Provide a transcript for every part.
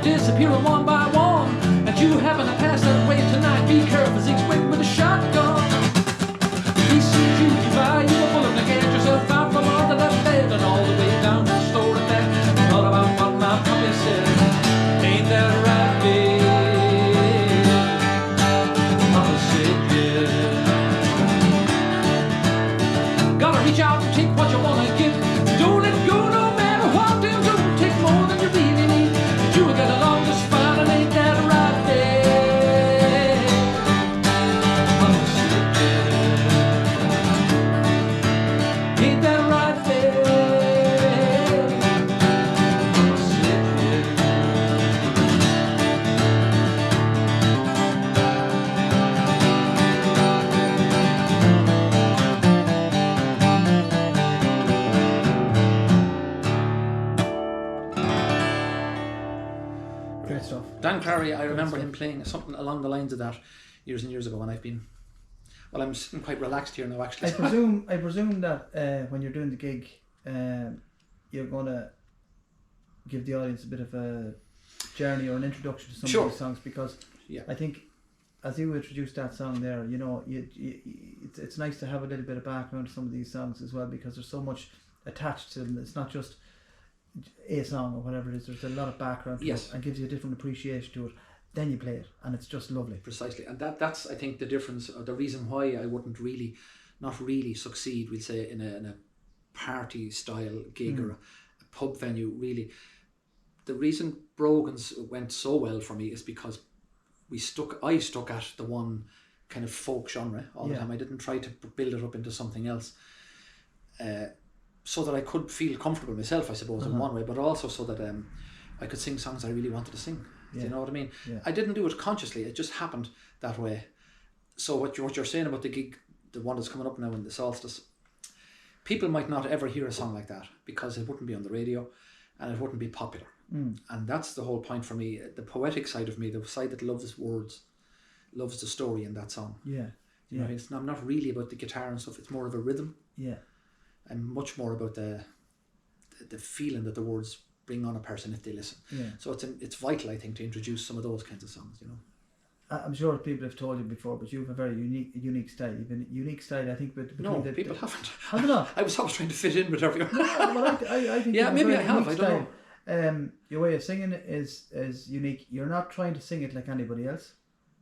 disappearing one by one. And you happen to pass that way tonight. Be careful, Zeke's waiting with a shotgun. He sees you by, you a bullet and get yourself out from under that bed and all the way down to the store and back. Thought about what my puppy said. Ain't that right, babe? Mama said yeah. Gotta reach out and take what you wanna get. Don't let go no matter what. Them don't take more than you really need. You will get along just fine and ain't that right, babe? Mama said yeah. Ain't that right, babe? Mama said yeah. Great stuff. Dan Clary, I remember him playing something along the lines of that years and years ago, and I've been, well, I'm sitting quite relaxed here now actually. I presume that when you're doing the gig, you're going to give the audience a bit of a journey or an introduction to some Sure. of these songs, because Yeah. I think as you introduced that song there, you know, it's nice to have a little bit of background to some of these songs as well, because there's so much attached to them. It's not just a song or whatever it is. There's a lot of background to Yes. it and gives you a different appreciation to it. Then you play it and it's just lovely. Precisely, and that's I think the difference, or the reason why I wouldn't not really succeed, we'll say, in a party style gig or a pub venue. Really, the reason Brogan's went so well for me is because I stuck at the one kind of folk genre all the time. I didn't try to build it up into something else, so that I could feel comfortable myself, I suppose, in one way, but also so that I could sing songs I really wanted to sing. Do you know what I mean? Yeah. I didn't do it consciously, it just happened that way. So what you're saying about the gig, the one that's coming up now in the Solstice, people might not ever hear a song like that because it wouldn't be on the radio and it wouldn't be popular. And that's the whole point for me. The poetic side of me, the side that loves words, loves the story in that song. Yeah. You know, I'm not really about the guitar and stuff. It's more of a rhythm. Yeah. And much more about the feeling that the words bring on a person if they listen. Yeah. So it's vital, I think, to introduce some of those kinds of songs. You know. I'm sure people have told you before, but you have a very unique style. You've a unique style, I think. But No, people haven't. Have they not? I was always trying to fit in with everyone. Well, I think Yeah, you maybe a I very have, unique I don't know. style. Your way of singing is unique. You're not trying to sing it like anybody else.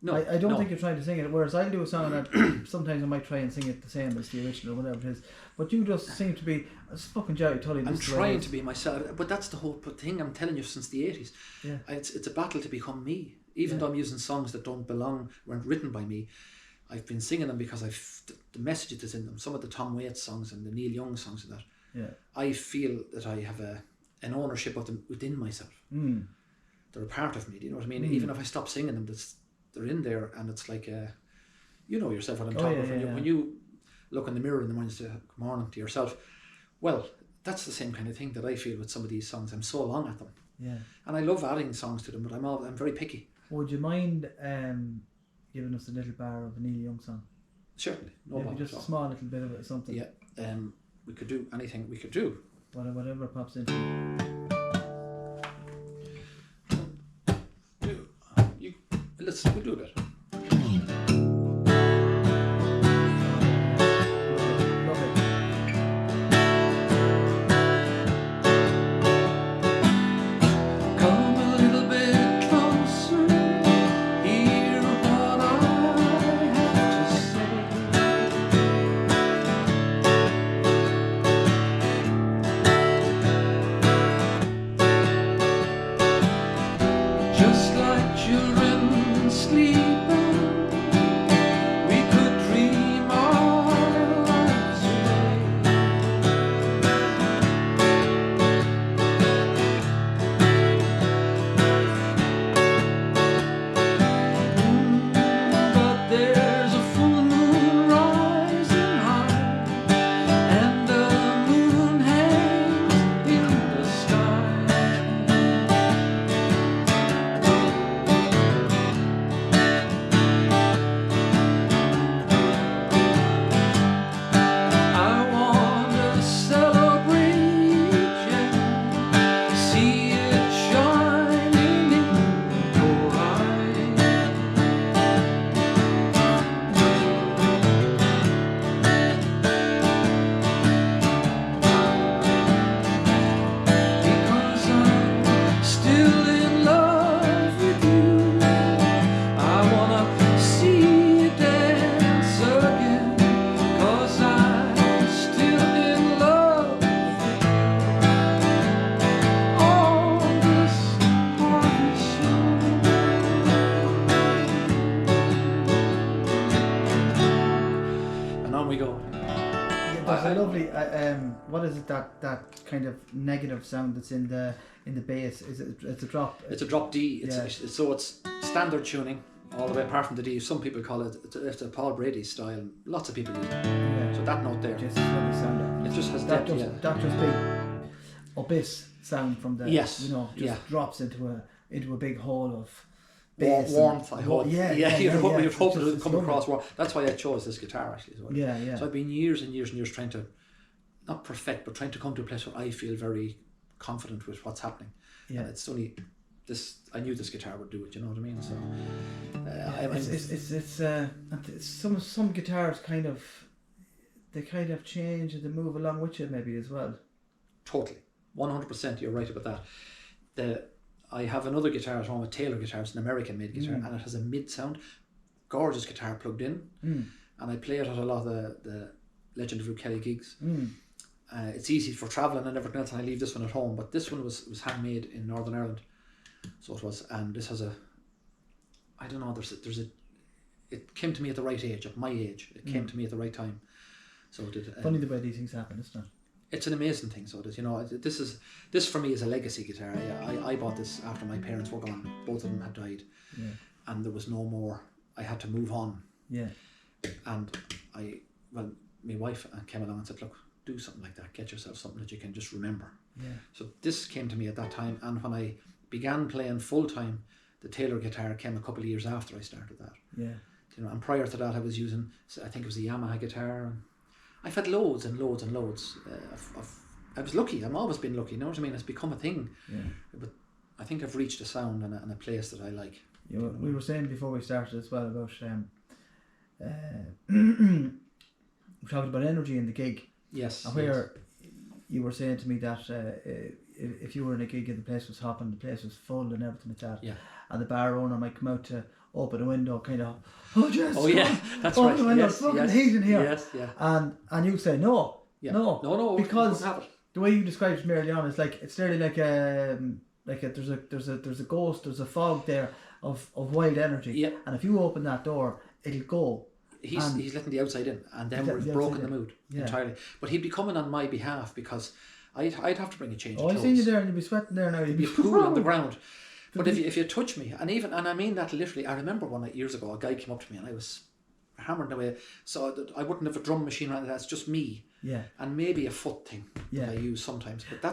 No, I don't no. think you're trying to sing it. Whereas I'll do a song and sometimes I might try and sing it the same as the original or whatever it is. But you just seem to be it's fucking Gerry Tully. I'm trying to be myself, but that's the whole thing I'm telling you since the 80s. Yeah. It's a battle to become me. Even though I'm using songs that don't belong, weren't written by me, I've been singing them because the message that's in them. Some of the Tom Waits songs and the Neil Young songs and that. Yeah. I feel that I have an ownership of them within myself. They're a part of me. Do you know what I mean? Even if I stop singing them, they're in there, and it's like you know yourself what I'm talking about. When you look in the mirror in the morning and say good morning to yourself, well, that's the same kind of thing that I feel with some of these songs. I'm so long at them. Yeah. And I love adding songs to them, but I'm very picky. Would you mind giving us a little bar of a Neil Young song? Certainly, no Maybe problem just at a all. small little bit of it, something. Yeah, we could do anything we could do. Whatever pops into. We'll do a bit. Come a little bit closer, hear what I have to say. Just like children sleep a lovely. What is it? That kind of negative sound that's in the bass. Is it? It's a drop. It's a drop D. It's standard tuning all the way apart from the D. Some people call it. It's a Paul Brady style. Lots of people use it. Yeah. So that note there. Just lovely sound. It just has that. depth. That just big abyss sound from the. Yes. You know, just drops into a big hole of. Warmth, I hope. You'd hope it would come lovely. across warm. That's why I chose this guitar actually as well. Yeah. So I've been years and years and years trying to, not perfect, but trying to come to a place where I feel very confident with what's happening. Yeah. And it's only this. I knew this guitar would do it. You know what I mean? So it's some guitars kind of change and they move along with you maybe as well. Totally, 100%. You're right about that. I have another guitar at home, a Taylor guitar. It's an American-made guitar, and it has a mid sound, gorgeous guitar plugged in, and I play it at a lot of the Legend of Luke Kelly gigs. It's easy for travelling and everything else, and I leave this one at home. But this one was handmade in Northern Ireland, so it was, and this has I don't know. It came to me at the right age, at my age. It came to me at the right time. So it did. Funny the way these things happen, isn't it? It's an amazing thing, so it is. You know, this for me is a legacy guitar. I bought this after my parents were gone. Both of them had died, and there was no more. I had to move on. Yeah. And my wife came along and said, "Look, do something like that. Get yourself something that you can just remember." Yeah. So this came to me at that time, and when I began playing full time, the Taylor guitar came a couple of years after I started that. Yeah. You know, and prior to that, I was using, I think it was a Yamaha guitar. I've had loads and loads and loads. I was lucky. I've always been lucky. You know what I mean? It's become a thing. Yeah. But I think I've reached a sound and a place that I like. Yeah, we were saying before we started as well about we talked about energy in the gig. Yes. And where you were saying to me that if you were in a gig and the place was hopping, the place was full and everything like that. Yeah. And the bar owner might come out to open a window, kind of, that's right. The window, it's fucking heat in here. Yes, yeah. And you say no, no, because the way you described it early on is it's literally like there's a ghost, there's a fog there of wild energy. Yeah. And if you open that door, it'll go. He's letting the outside in, and then we've broken the mood entirely. But he'd be coming on my behalf because I'd have to bring a change of clothes. I've seen you there and you'd be sweating there now. You'd be a pool on the ground. But if you touch me, and I mean that literally, I remember one night years ago, a guy came up to me and I was hammering away, so I wouldn't have a drum machine around. That's just me, and maybe a foot thing that I use sometimes. But